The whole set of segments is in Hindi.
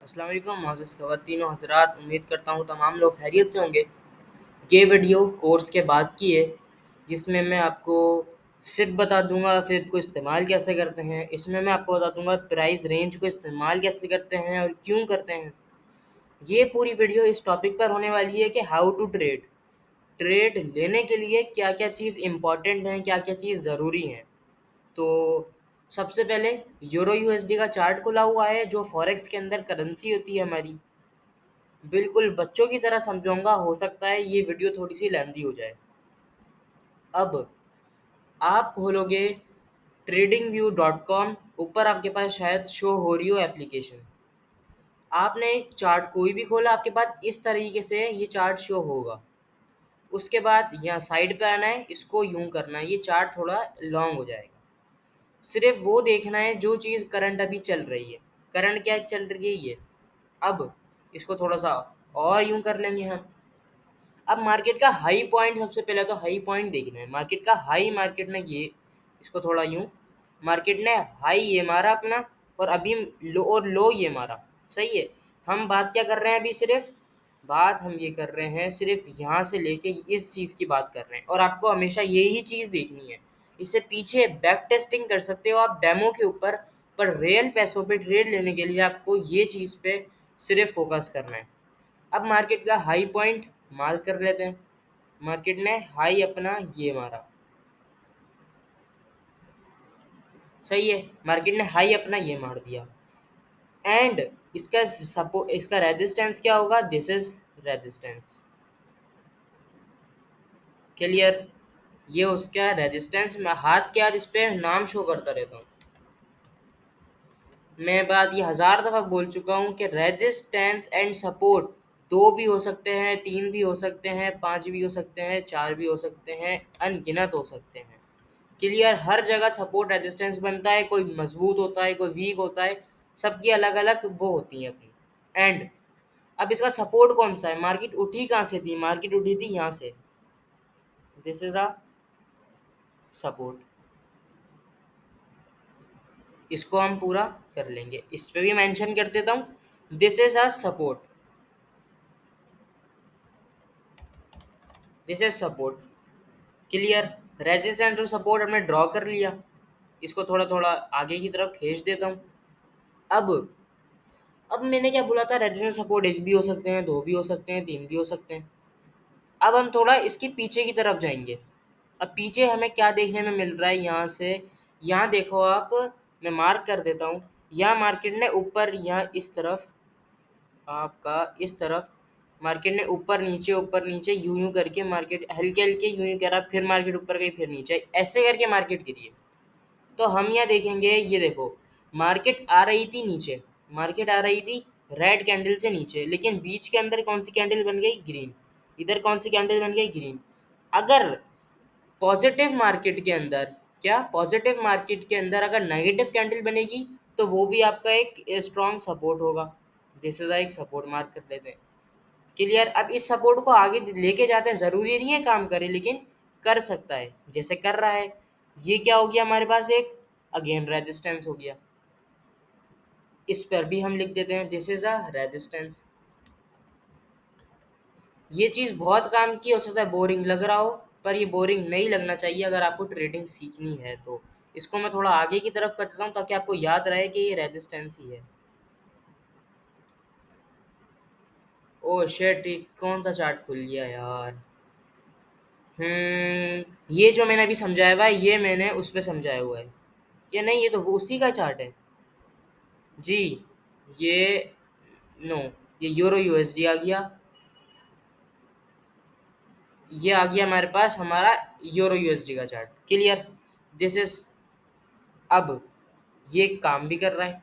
अस्सलाम वालेकुम मोअज़्ज़ज़ ख़वातीन व हज़रात, उम्मीद करता हूँ तमाम लोग खैरियत से होंगे। ये वीडियो कोर्स के बाद की है, जिसमें मैं आपको फ़िब बता दूँगा, फ़िब को इस्तेमाल कैसे करते हैं। इसमें मैं आपको बता दूँगा प्राइस रेंज को इस्तेमाल कैसे करते हैं और क्यों करते हैं। ये पूरी वीडियो इस टॉपिक पर होने वाली है कि हाउ टू ट्रेड। ट्रेड लेने के लिए क्या-क्या चीज़ इम्पोर्टेंट हैं, क्या-क्या चीज़ ज़रूरी हैं। तो सबसे पहले यूरो यूएसडी का चार्ट खुला हुआ है, जो फॉरेक्स के अंदर करेंसी होती है हमारी। बिल्कुल बच्चों की तरह समझाऊँगा, हो सकता है ये वीडियो थोड़ी-सी लेंथी हो जाए। अब आप खोलोगे tradingview.com, ऊपर आपके पास शायद शो हो रही हो एप्लीकेशन। आपने चार्ट कोई भी खोला, आपके पास इस तरीके से ये चार्ट शो होगा। उसके बाद यहाँ साइड पे आना है, इसको यूँ करना है, ये चार्ट थोड़ा लॉन्ग हो जाएगा। सिर्फ़ वो देखना है जो चीज़ करंट अभी चल रही है। करंट क्या चल रही है ये। अब इसको थोड़ा-सा और यूँ कर लेंगे हम। अब मार्केट का हाई पॉइंट, सबसे पहले तो हाई पॉइंट देखना है। मार्केट का हाई, मार्केट ने ये इसको थोड़ा यूँ, मार्केट ने हाई ये मारा अपना और अभी लो और लो ये मारा, सही है। हम बात क्या कर रहे हैं अभी, सिर्फ बात हम ये कर रहे हैं, सिर्फ यहाँ से लेके इस चीज़ की बात कर रहे हैं और आपको हमेशा यही चीज़ देखनी है। इससे पीछे बैक टेस्टिंग कर सकते हो आप डेमो के ऊपर, पर रियल पैसों पे ट्रेड लेने के लिए आपको ये चीज़ पे सिर्फ फोकस करना है। अब मार्केट का हाई पॉइंट मार्क कर लेते हैं। मार्केट ने हाई अपना ये मारा, सही है। मार्केट ने हाई अपना ये मार दिया एंड इसका रेजिस्टेंस क्या होगा, दिस इज रेजिस्टेंस। क्लियर। ये उसका रेजिस्टेंस, मैं हाथ के हाथ इस पे नाम शो करता रहता हूँ। मैं बात ये 1000 दफ़ा बोल चुका हूँ कि रेजिस्टेंस एंड सपोर्ट दो भी हो सकते हैं, तीन भी हो सकते हैं, पांच भी हो सकते हैं, चार भी हो सकते हैं, अनगिनत हो सकते हैं। क्लियर। हर जगह सपोर्ट रेजिस्टेंस बनता है, कोई मजबूत होता है, कोई वीक होता है, सबकी अलग अलग वो होती हैं अपनी। एंड अब इसका सपोर्ट कौन सा है, मार्केट उठी कहाँ से थी, मार्केट उठी थी यहाँ से, दिस इज अ सपोर्ट। इसको हम पूरा कर लेंगे, इस पे भी मेंशन कर देता हूँ, this is a support, this is support. Clear. Resistance और सपोर्ट हमने ड्रॉ कर लिया। इसको थोड़ा थोड़ा आगे की तरफ खींच देता हूँ। अब मैंने क्या बोला था, रेजिस्टेंस सपोर्ट एक भी हो सकते हैं, दो भी हो सकते हैं, तीन भी हो सकते हैं। अब हम थोड़ा इसके पीछे की तरफ जाएंगे। अब पीछे हमें क्या देखने में मिल रहा है, यहाँ से यहाँ देखो आप, मैं मार्क कर देता हूँ। यहाँ मार्केट ने ऊपर, यहाँ इस तरफ आपका इस तरफ मार्केट ने ऊपर नीचे यूं यूं करके मार्केट हल्के हल्के यूं यूं करा, फिर मार्केट ऊपर गई, फिर नीचे, ऐसे करके मार्केट गिरी है। तो हम यहाँ देखेंगे, ये देखो, मार्केट आ रही थी नीचे, मार्केट आ रही थी रेड कैंडल से नीचे, लेकिन बीच के अंदर कौन सी कैंडल बन गई, ग्रीन। इधर कौन सी कैंडल बन गई, ग्रीन। अगर पॉजिटिव मार्केट के अंदर, क्या पॉजिटिव मार्केट के अंदर अगर नेगेटिव कैंडल बनेगी, तो वो भी आपका एक स्ट्रॉन्ग सपोर्ट होगा। दिस इज एक सपोर्ट, मार्क कर लेते हैं। क्लियर। अब इस सपोर्ट को आगे लेके जाते हैं, ज़रूरी नहीं है काम करे, लेकिन कर सकता है, जैसे कर रहा है। ये क्या हो गया हमारे पास, एक अगेन रेजिस्टेंस हो गया। इस पर भी हम लिख देते हैं, दिस इज अ रेजिस्टेंस। ये चीज़ बहुत काम की, हो सकता है बोरिंग लग रहा हो, पर ये बोरिंग नहीं लगना चाहिए अगर आपको ट्रेडिंग सीखनी है तो। इसको मैं थोड़ा आगे की तरफ करता हूँ ताकि आपको याद रहे कि ये रेजिस्टेंस ही है। ओह शिट, कौन सा चार्ट खुल गया यार। ये जो मैंने अभी समझाया हुआ है, ये मैंने उस पे समझाया हुआ है। ये नहीं, ये तो वो उसी का चार्ट है जी। ये नो, ये यूरो यूएसडी आ गया। ये आ गया हमारे पास हमारा यूरो यूएसडी का चार्ट। क्लियर। दिस इज, अब ये काम भी कर रहा है।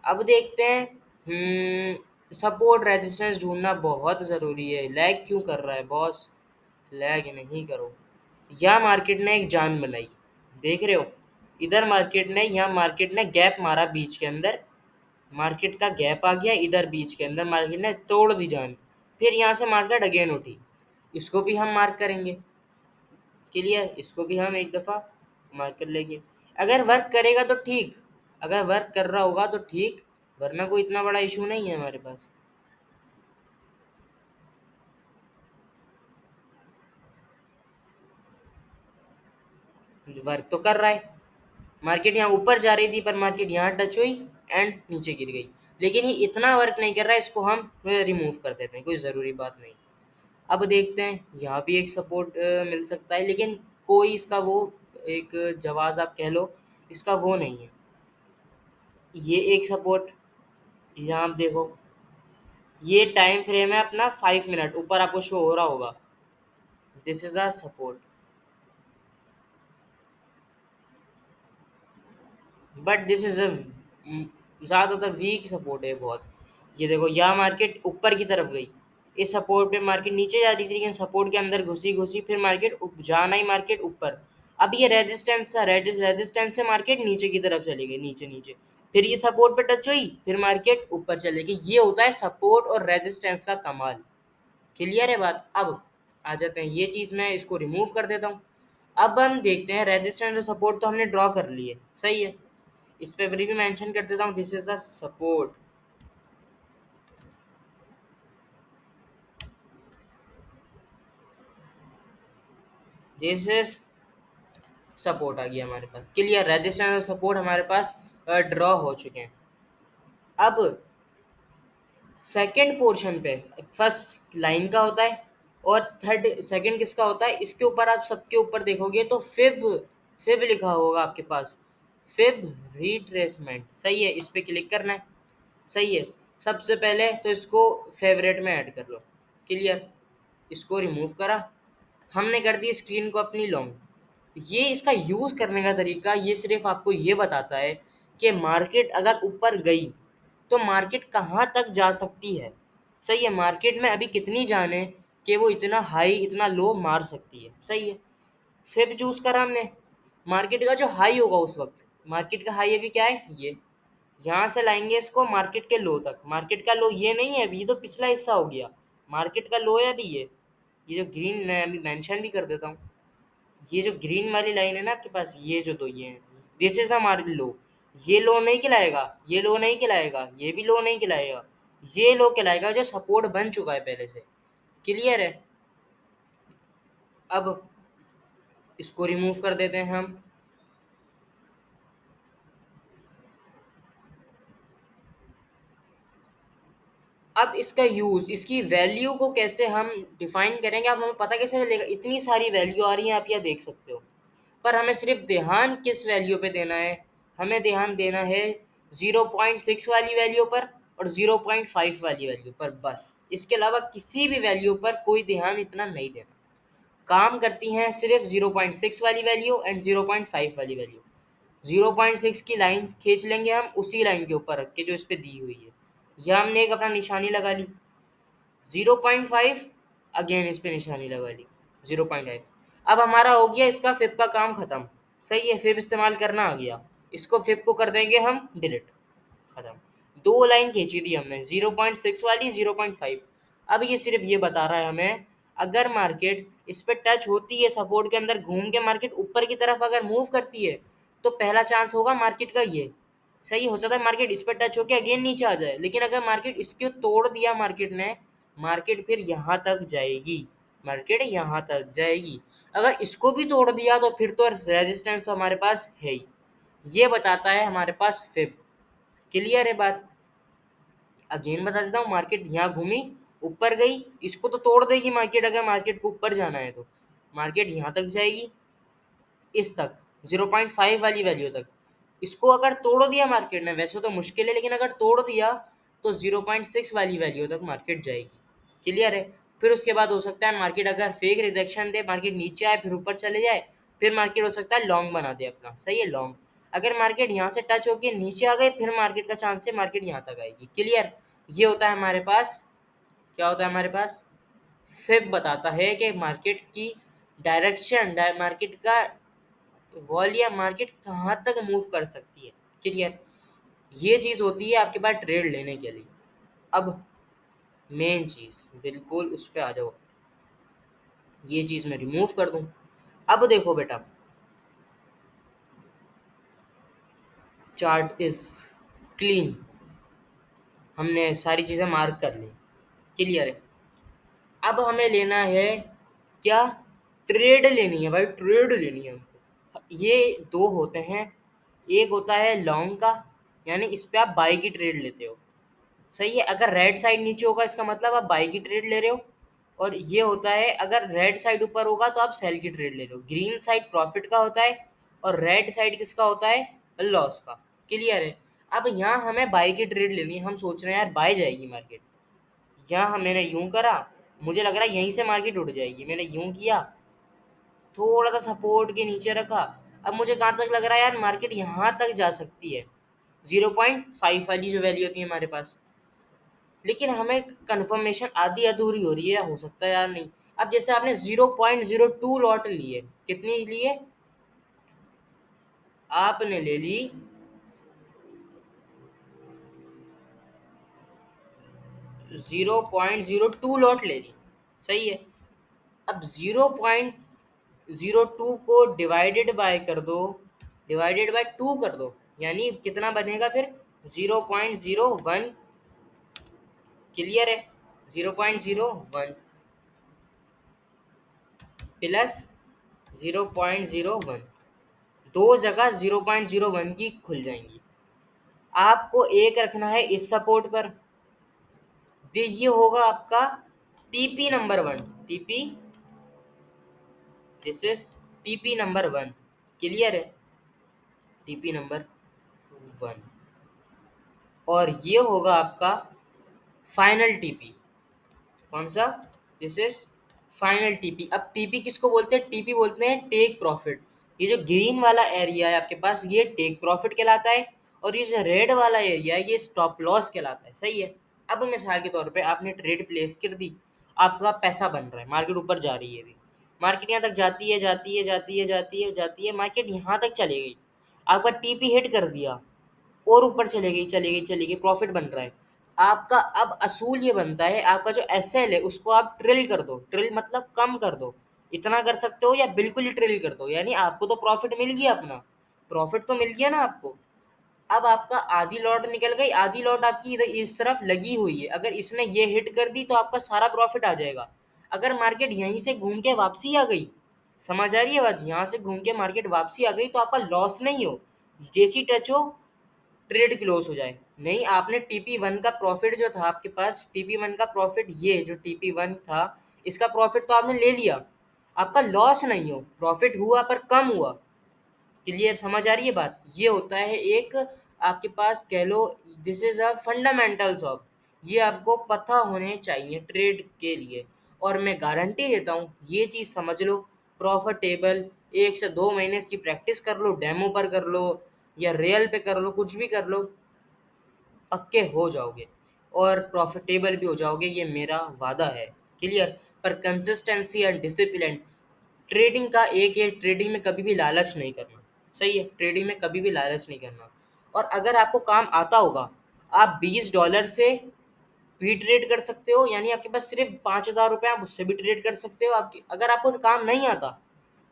अब देखते हैं, सपोर्ट रेजिस्टेंस ढूंढना बहुत ज़रूरी है। लैग क्यों कर रहा है बॉस, लैग नहीं करो। यहाँ मार्केट ने एक जान बनाई, देख रहे हो। इधर मार्केट ने, यहाँ मार्केट ने गैप मारा बीच के अंदर, मार्केट का गैप आ गया इधर बीच के अंदर, मार्केट ने तोड़ दी जान। फिर यहाँ से मार्केट अगेन उठी, इसको भी हम मार्क करेंगे। क्लियर। इसको भी हम एक दफ़ा मार्क कर लेंगे। अगर वर्क करेगा तो ठीक, अगर वर्क कर रहा होगा तो ठीक, वरना कोई इतना बड़ा इशू नहीं है हमारे पास। वर्क तो कर रहा है, मार्केट यहाँ ऊपर जा रही थी पर मार्केट यहाँ टच हुई एंड नीचे गिर गई, लेकिन ये इतना वर्क नहीं कर रहा है, इसको हम रिमूव कर देते हैं, कोई ज़रूरी बात नहीं। अब देखते हैं यहाँ भी एक सपोर्ट मिल सकता है, लेकिन कोई इसका वो एक जवाब आप कह लो, इसका वो नहीं है। ये एक सपोर्ट, यहाँ आप देखो, ये टाइम फ्रेम है अपना 5 मिनट, ऊपर आपको शो हो रहा होगा, this is the support, but this is अ ज़्यादातर वीक सपोर्ट है बहुत। ये देखो यहाँ मार्केट ऊपर की तरफ गई, इस सपोर्ट पे मार्केट नीचे जा रही थी, लेकिन सपोर्ट के अंदर घुसी घुसी फिर मार्केट जाना ही मार्केट ऊपर। अब ये रेजिस्टेंस था, रेजिस्टेंस से मार्केट नीचे की तरफ चली गई, नीचे नीचे, फिर ये सपोर्ट पे टच हुई, फिर मार्केट ऊपर चली गई। ये होता है सपोर्ट और रेजिस्टेंस का कमाल। क्लियर है बात? अब आ जाते हैं, ये चीज़ मैं इसको रिमूव कर देता हूँ। अब हम देखते हैं रेजिस्टेंस और सपोर्ट तो हमने ड्रॉ कर लिए, सही है, इस पे भी मेंशन कर देता हूँ, this is the support, this is support आ गया हमारे पास। क्लियर, रेजिस्टेंस और सपोर्ट हमारे पास ड्रॉ हो चुके हैं। अब सेकंड पोर्शन पे, फर्स्ट लाइन का होता है और थर्ड सेकंड किसका होता है, इसके ऊपर आप सबके ऊपर देखोगे तो फिब, फिब लिखा होगा आपके पास, फिब रिट्रेसमेंट, सही है, इस पे क्लिक करना है, सही है। सबसे पहले तो इसको फेवरेट में ऐड कर लो। क्लियर, इसको रिमूव करा, हमने कर दी स्क्रीन को अपनी लॉन्ग। ये इसका यूज़ करने का तरीका, ये सिर्फ आपको ये बताता है कि मार्केट अगर ऊपर गई तो मार्केट कहाँ तक जा सकती है, सही है, मार्केट में अभी कितनी जान है कि वो इतना हाई इतना लो मार सकती है, सही है। फिर चूज़ करा हमने, मार्केट का जो हाई होगा उस वक्त, मार्केट का हाई अभी क्या है, ये, यहाँ से लाएंगे इसको मार्केट के लो तक, मार्केट का लो ये नहीं है अभी, ये तो पिछला हिस्सा हो गया, मार्केट का लो है अभी ये जो ग्रीन, मैं अभी मेंशन भी कर देता हूँ, ये जो ग्रीन वाली लाइन है ना आपके पास, ये जो दो ये हैं, दिस इज हमारे लो, ये लो नहीं खिलाएगा, ये लो नहीं खिलाएगा, ये भी लो नहीं खिलाएगा, ये लो खिलाएगा जो सपोर्ट बन चुका है पहले से। क्लियर है? अब इसको रिमूव कर देते हैं हम। अब इसका यूज़, इसकी वैल्यू को कैसे हम डिफाइन करेंगे, अब हमें पता कैसे चलेगा, इतनी सारी वैल्यू आ रही हैं आप यहाँ देख सकते हो, पर हमें सिर्फ ध्यान किस वैल्यू पे देना है, हमें ध्यान देना है 0.6 वाली वैल्यू पर और 0.5 वाली वैल्यू पर, बस इसके अलावा किसी भी वैल्यू पर कोई ध्यान इतना नहीं देना। काम करती हैं सिर्फ 0.6 वाली वैल्यू एंड 0.5 वाली वैल्यू। 0.6 की लाइन खींच लेंगे हम उसी लाइन के ऊपर रख के जो इस पे दी हुई है, यह हमने एक अपना निशानी लगा ली, 0.5 अगेन इस पे निशानी लगा ली, 0.5। अब हमारा हो गया इसका फिब का काम खत्म, सही है, फिब इस्तेमाल करना आ गया, इसको फिब को कर देंगे हम डिलीट, खत्म। दो लाइन खींची थी हमने, 0.6 वाली, 0.5। अब ये सिर्फ ये बता रहा है हमें, अगर मार्केट इस पे टच होती है सपोर्ट के अंदर घूम के मार्केट ऊपर की तरफ अगर मूव करती है तो पहला चांस होगा मार्केट का ये, सही, हो सकता है मार्केट इस पर टच होके अगेन नीचे आ जाए, लेकिन अगर मार्केट इसको तोड़ दिया मार्केट ने, मार्केट फिर यहाँ तक जाएगी, मार्केट यहाँ तक जाएगी। अगर इसको भी तोड़ दिया तो फिर तो रेजिस्टेंस तो हमारे पास है ही, ये बताता है हमारे पास फिब। क्लियर है बात? अगेन बता देता हूँ, मार्केट यहाँ घूमी, ऊपर गई, इसको तो तोड़ देगी मार्केट, अगर मार्केट को ऊपर जाना है तो मार्केट यहाँ तक जाएगी, इस तक 0.5 वाली वैल्यू तक। इसको अगर तोड़ दिया मार्केट ने, वैसे तो मुश्किल है लेकिन अगर तोड़ दिया तो 0.6 वाली वैल्यू तक मार्केट जाएगी। क्लियर है? फिर उसके बाद हो सकता है मार्केट अगर फेक रिजेक्शन दे, मार्केट नीचे आए फिर ऊपर चले जाए, फिर मार्केट हो सकता है लॉन्ग बना दे अपना, सही है, लॉन्ग। अगर मार्केट यहाँ से टच होके नीचे आ गए फिर मार्केट का चांस है मार्केट यहाँ तक आएगी। क्लियर? ये होता है हमारे पास, क्या होता है हमारे पास, फिब बताता है कि मार्केट की डायरेक्शन, मार्केट का वॉल्यूम, मार्केट कहाँ तक मूव कर सकती है। क्लियर? ये चीज़ होती है आपके पास ट्रेड लेने के लिए। अब मेन चीज़ बिल्कुल उस पे आ जाओ, ये चीज़ मैं रिमूव कर दूं। अब देखो बेटा, चार्ट इज क्लीन, हमने सारी चीज़ें मार्क कर ली, क्लियर है। अब हमें लेना है क्या, ट्रेड लेनी है भाई, ट्रेड लेनी है हमको। ये दो होते हैं, एक होता है लॉन्ग का, यानी इस पे आप बाई की ट्रेड लेते हो, सही है। अगर रेड साइड नीचे होगा इसका मतलब आप बाई की ट्रेड ले रहे हो, और ये होता है अगर रेड साइड ऊपर होगा तो आप सेल की ट्रेड ले रहे हो। ग्रीन साइड प्रॉफिट का होता है और रेड साइड किसका होता है, लॉस का, क्लियर है। अब यहाँ हमें बाई की ट्रेड लेनी है, हम सोच रहे हैं यार बाय जाएगी मार्केट। यहाँ मैंने यूं करा, मुझे लग रहा है यहीं से मार्केट उठ जाएगी, मैंने यूं किया, थोड़ा सा सपोर्ट के नीचे रखा। अब मुझे कहाँ तक लग रहा है यार मार्केट यहाँ तक जा सकती है, 0.5 वाली जो वैल्यू होती है हमारे पास, लेकिन हमें कंफर्मेशन आधी अधूरी हो रही है, हो सकता है यार नहीं। अब जैसे आपने 0.02 लॉट ली है, कितनी ली है, आपने ले ली 0.02 लॉट ले ली, सही है। अब 0.02 को डिवाइडेड बाय कर दो, डिवाइडेड बाय 2 कर दो, यानी कितना बनेगा फिर, 0.01, क्लियर है। 0.01 प्लस 0.01, दो जगह 0.01 की खुल जाएंगी। आपको एक रखना है इस सपोर्ट पर, ये होगा आपका TP number 1, TP, this is TP number 1, clear है, टीपी नंबर 1। और ये होगा आपका फाइनल टीपी, कौन सा, दिस इज फाइनल टीपी। अब टीपी किसको बोलते हैं, टीपी बोलते हैं टेक प्रॉफिट। ये जो ग्रीन वाला एरिया है आपके पास ये टेक प्रॉफिट कहलाता है, और ये जो रेड वाला एरिया है ये स्टॉप लॉस कहलाता है, सही है। अब मिसाल के तौर पे आपने ट्रेड प्लेस कर दी, आपका पैसा बन रहा है, मार्केट ऊपर जा रही है, अभी मार्केट यहाँ तक जाती है जाती है जाती है जाती है जाती है, मार्केट यहाँ तक चली गई, आपका टीपी हिट कर दिया और ऊपर चले गई चली गई चली गई, प्रॉफिट बन रहा है आपका। अब असूल ये बनता है, आपका जो एसएल है उसको आप ट्रिल कर दो, ट्रिल मतलब कम कर दो, इतना कर सकते हो या बिल्कुल ही ट्रिल कर दो, यानी आपको तो प्रॉफिट मिल गया, अपना प्रॉफिट तो मिल गया ना आपको। अब आपका आधी लॉट निकल गई, आधी लॉट आपकी इधर इस तरफ लगी हुई है, अगर इसने ये हिट कर दी तो आपका सारा प्रॉफिट आ जाएगा। अगर मार्केट यहीं से घूम के वापसी आ गई, समझ आ रही है बात, यहाँ से घूम के मार्केट वापसी आ गई तो आपका लॉस नहीं हो, जैसी टच हो ट्रेड क्लोज हो जाए। नहीं, आपने टीपी वन का प्रॉफिट जो था आपके पास, टीपी वन का प्रॉफिट, ये जो टीपी वन था इसका प्रॉफिट तो आपने ले लिया, आपका लॉस नहीं हो, प्रॉफिट हुआ पर कम हुआ, क्लियर, समझ आ रही है बात। ये होता है एक आपके पास कह लो, this is a fundamentals of, ये आपको पता होने चाहिए ट्रेड के लिए। और मैं गारंटी देता हूँ ये चीज़ समझ लो, प्रॉफिटेबल 1 से 2 महीने की प्रैक्टिस कर लो, डेमो पर कर लो या रियल पे कर लो, कुछ भी कर लो, पक्के हो जाओगे और प्रॉफिटेबल भी हो जाओगे, ये मेरा वादा है, क्लियर। पर कंसिस्टेंसी एंड डिसिप्लिन, ट्रेडिंग का एक है, ट्रेडिंग में कभी भी लालच नहीं करना, सही है, ट्रेडिंग में कभी भी लालच नहीं करना। और अगर आपको काम आता होगा, आप $20 से भी ट्रेड कर सकते हो, यानी आपके पास सिर्फ 5,000 रुपये, आप उससे भी ट्रेड कर सकते हो। आपकी अगर आपको काम नहीं आता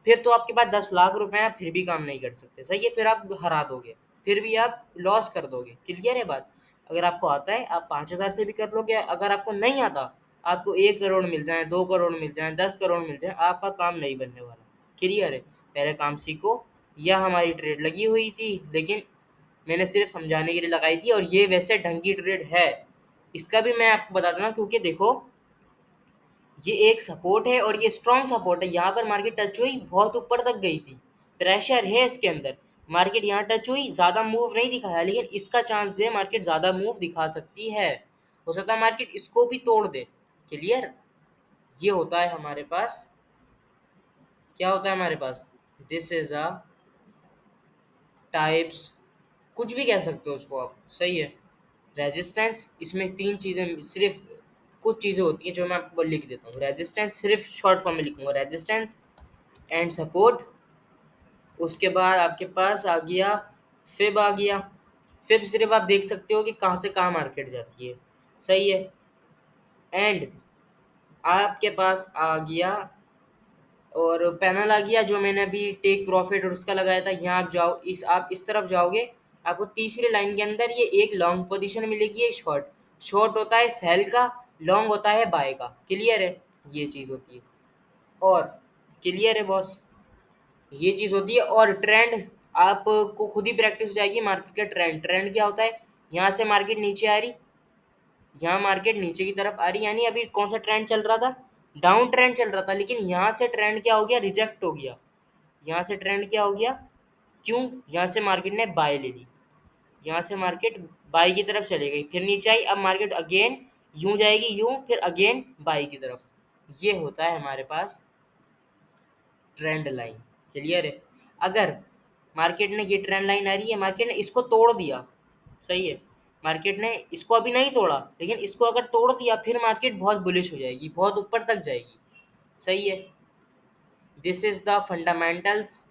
फिर तो आपके पास 10 लाख रुपए हैं, फिर भी काम नहीं कर सकते, सही है, फिर आप हरा दोगे, फिर भी आप लॉस कर दोगे, क्लियर है बात। अगर आपको आता है आप 5,000 से भी कर लोगे, अगर आपको नहीं आता, आपको 1 करोड़ मिल जाए, 2 करोड़ मिल जाए, 10 करोड़ मिल जाए, आपका काम नहीं बनने वाला, क्लियर है। पहले काम सीखो। यह हमारी ट्रेड लगी हुई थी, लेकिन मैंने सिर्फ समझाने के लिए लगाई थी, और ये वैसे ढंग की ट्रेड है, इसका भी मैं आपको बता दूंगा, क्योंकि देखो ये एक सपोर्ट है और ये स्ट्रॉन्ग सपोर्ट है, यहाँ पर मार्केट टच हुई, बहुत ऊपर तक गई थी, प्रेशर है इसके अंदर, मार्केट यहाँ टच हुई, ज़्यादा मूव नहीं दिखाया, लेकिन इसका चांस है मार्केट ज़्यादा मूव दिखा सकती है, हो सकता है मार्केट इसको भी तोड़ दे, क्लियर। ये होता है हमारे पास, क्या होता है हमारे पास, दिस इज अ टाइप्स, कुछ भी कह सकते हो उसको आप, सही है। रेजिस्टेंस, इसमें 3 चीज़ें सिर्फ, कुछ चीज़ें होती हैं जो मैं आपको लिख देता हूँ, रेजिस्टेंस सिर्फ शॉर्ट फॉर्म में लिखूंगा, रेजिस्टेंस एंड सपोर्ट। उसके बाद आपके पास आ गया फिब, आ गया फिब, सिर्फ आप देख सकते हो कि कहाँ से कहाँ मार्केट जाती है, सही है। एंड आपके पास आ गया, और पैनल आ गया जो मैंने अभी टेक प्रॉफिट और उसका लगाया था, यहाँ आप जाओ, इस आप इस तरफ जाओगे, आपको तीसरी लाइन के अंदर ये एक लॉन्ग पोजीशन मिलेगी, एक शॉर्ट, शॉर्ट होता है सेल का, लॉन्ग होता है बाय का। क्लियर है? ये चीज़ होती है। और क्लियर है बॉस? ये चीज़ होती है। और ट्रेंड आपको खुद ही प्रैक्टिस हो जाएगी मार्केट का। ट्रेंड ट्रेंड क्या होता है? यहाँ से मार्केट नीचे आ रही, यहाँ मार्केट नीचे की तरफ आ रही, यानी अभी कौन सा ट्रेंड चल रहा था? डाउन ट्रेंड चल रहा था, लेकिन यहाँ से ट्रेंड क्या हो गया? रिजेक्ट हो गया। यहाँ से ट्रेंड क्या हो गया? क्यों? यहाँ से मार्केट ने बाय ले ली, यहाँ से मार्केट बाई की तरफ चली गई, फिर नीचे आई, अब मार्केट अगेन यूं जाएगी, यूं, फिर अगेन बाई की तरफ। ये होता है हमारे पास ट्रेंड लाइन। क्लियर है? अगर मार्केट ने, ये ट्रेंड लाइन आ रही है, मार्केट ने इसको तोड़ दिया, सही है, मार्केट ने इसको अभी नहीं तोड़ा, लेकिन इसको अगर तोड़ दिया, फिर मार्केट बहुत बुलिश हो जाएगी, बहुत ऊपर तक जाएगी। सही है? This is the fundamentals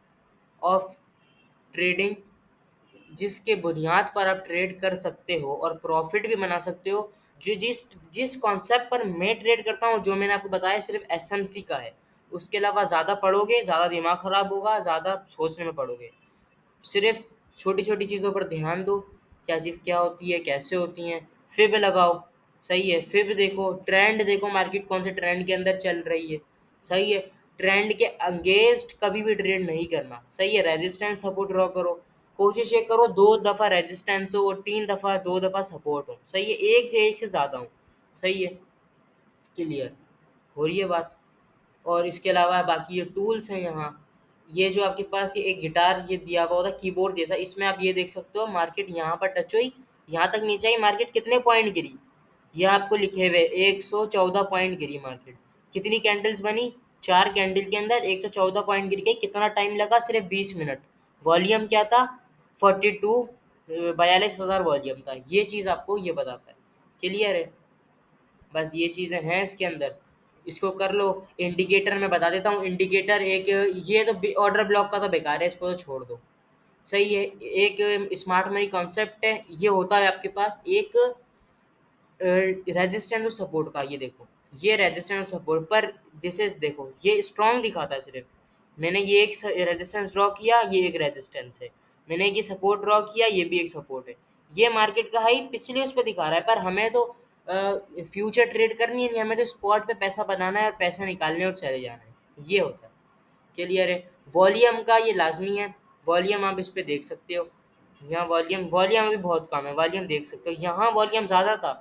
of trading, जिसके बुनियाद पर आप ट्रेड कर सकते हो और प्रॉफिट भी बना सकते हो। जो जिस जिस कॉन्सेप्ट पर मैं ट्रेड करता हूँ, जो मैंने आपको बताया, सिर्फ एसएमसी का है। उसके अलावा ज़्यादा पढ़ोगे, ज़्यादा दिमाग ख़राब होगा, ज़्यादा सोचने में पड़ोगे। सिर्फ छोटी छोटी चीज़ों पर ध्यान दो, क्या चीज़ क्या होती है, कैसे होती हैं। फिब लगाओ, सही है, फिब देखो, ट्रेंड देखो, मार्केट कौन से ट्रेंड के अंदर चल रही है। सही है? ट्रेंड के अगेंस्ट कभी भी ट्रेड नहीं करना। सही है? रेजिस्टेंस सपोर्ट ड्रॉ करो, कोशिश ये करो 2 दफ़ा रेजिस्टेंस हो और 3 दफ़ा 2 दफ़ा सपोर्ट हो। सही है? एक से ज़्यादा हो। सही है? क्लियर हो रही है बात? और इसके अलावा बाकी ये टूल्स हैं यहाँ, ये जो आपके पास ये एक गिटार ये दिया हुआ होता है, कीबोर्ड जैसा, इसमें आप ये देख सकते हो मार्केट यहाँ पर टच हुई, यहाँ तक नीचे आई, मार्केट कितने पॉइंट गिरी, ये आपको लिखे हुए 114 पॉइंट गिरी मार्केट। कितनी कैंडल्स बनी? 4 कैंडल के अंदर 114 पॉइंट गिर गई। कितना टाइम लगा? सिर्फ 20 मिनट। वॉल्यूम क्या था? 42, 42,000 वॉल्यूम था। ये चीज़ आपको ये बताता है। क्लियर है? बस ये चीज़ें हैं इसके अंदर, इसको कर लो। इंडिकेटर मैं बता देता हूँ, इंडिकेटर एक, ये तो ऑर्डर ब्लॉक का तो बेकार है, इसको तो छोड़ दो। सही है? एक स्मार्ट मनी कॉन्सेप्ट है, ये होता है आपके पास एक रेजिस्टेंस और सपोर्ट का। ये देखो, ये रेजिस्टेंस और सपोर्ट पर, दिस इज, देखो ये स्ट्रॉन्ग दिखाता है सिर्फ। मैंने ये एक रेजिस्टेंस ड्रॉ किया, ये एक रेजिस्टेंस है। मैंने ये सपोर्ट ड्रॉ किया, ये भी एक सपोर्ट है। ये मार्केट का हाई पिछले उस पर दिखा रहा है, पर हमें तो फ्यूचर ट्रेड करनी है नहीं, हमें तो स्पॉट पे पैसा बनाना है और पैसा निकालने और चले जाना है। ये होता है। क्लियर है? वॉल्यूम का ये लाजमी है, वॉल्यूम आप इस पे देख सकते हो। यहाँ वॉल्यूम, वॉल्यूम अभी बहुत कम है, वॉल्यूम देख सकते हो। यहाँ वॉल्यूम ज़्यादा था,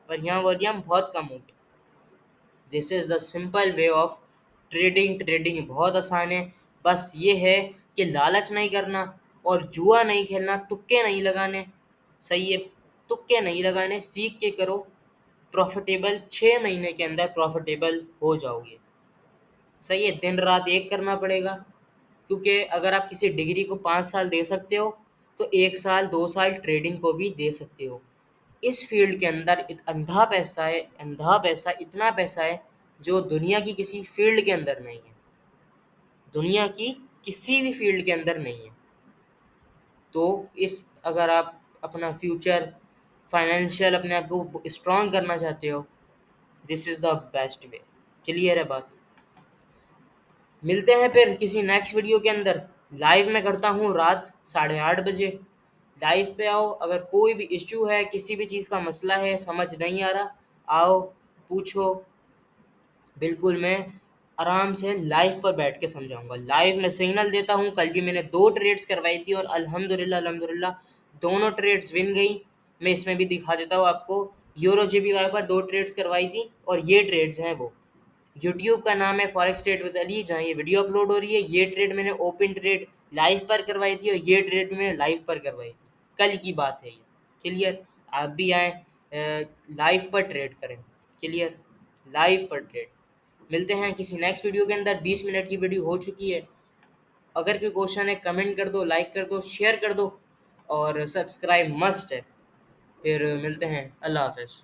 पर यहाँ वॉल्यूम बहुत कम हो गया। This is the simple way of trading. Trading बहुत आसान है, बस ये है कि लालच नहीं करना और जुआ नहीं खेलना, तुक्के नहीं लगाने। सही है? तुक्के नहीं लगाने, सीख के करो। प्रॉफिटेबल 6 महीने के अंदर प्रॉफिटेबल हो जाओगे। सही है? दिन रात एक करना पड़ेगा, क्योंकि अगर आप किसी डिग्री को 5 साल दे सकते हो, तो 1 साल 2 साल ट्रेडिंग को भी दे सकते हो। इस फील्ड के अंदर अंधा पैसा है, अंधा पैसा, इतना पैसा है जो दुनिया की किसी फील्ड के अंदर नहीं है, दुनिया की किसी भी फील्ड के अंदर नहीं है। तो इस, अगर आप अपना फ्यूचर फाइनेंशियल अपने आप को स्ट्रॉन्ग करना चाहते हो, this is the best way. Clear है बात? मिलते हैं फिर किसी नेक्स्ट वीडियो के अंदर। लाइव में करता हूँ रात 8:30 बजे। लाइव पे आओ, अगर कोई भी इश्यू है, किसी भी चीज़ का मसला है, समझ नहीं आ रहा, आओ, पूछो। बिल्कुल, मैं आराम से लाइव पर बैठ के समझाऊँगा। लाइव में सिग्नल देता हूँ। कल भी मैंने 2 ट्रेड्स करवाई थी और अल्हम्दुलिल्लाह अल्हम्दुलिल्लाह दोनों ट्रेड्स विन गई। मैं इसमें भी दिखा देता हूँ आपको। यूरो जेपीवाई पर 2 ट्रेड्स करवाई थी और ये ट्रेड्स हैं वो। यूट्यूब का नाम है फॉरेक्स ट्रेड विद अली, जहाँ ये वीडियो अपलोड हो रही है। ये ट्रेड मैंने ओपन ट्रेड लाइव पर करवाई थी और ये ट्रेड मैंने लाइव पर करवाई थी। कल की बात है ये। क्लियर? आप भी आएँ, लाइव पर ट्रेड करें। क्लियर? लाइव पर ट्रेड। मिलते हैं किसी नेक्स्ट वीडियो के अंदर। 20 मिनट की वीडियो हो चुकी है। अगर कोई क्वेश्चन है, कमेंट कर दो, लाइक कर दो, शेयर कर दो, और सब्सक्राइब मस्ट है। फिर मिलते हैं। अल्लाह हाफ़िज़।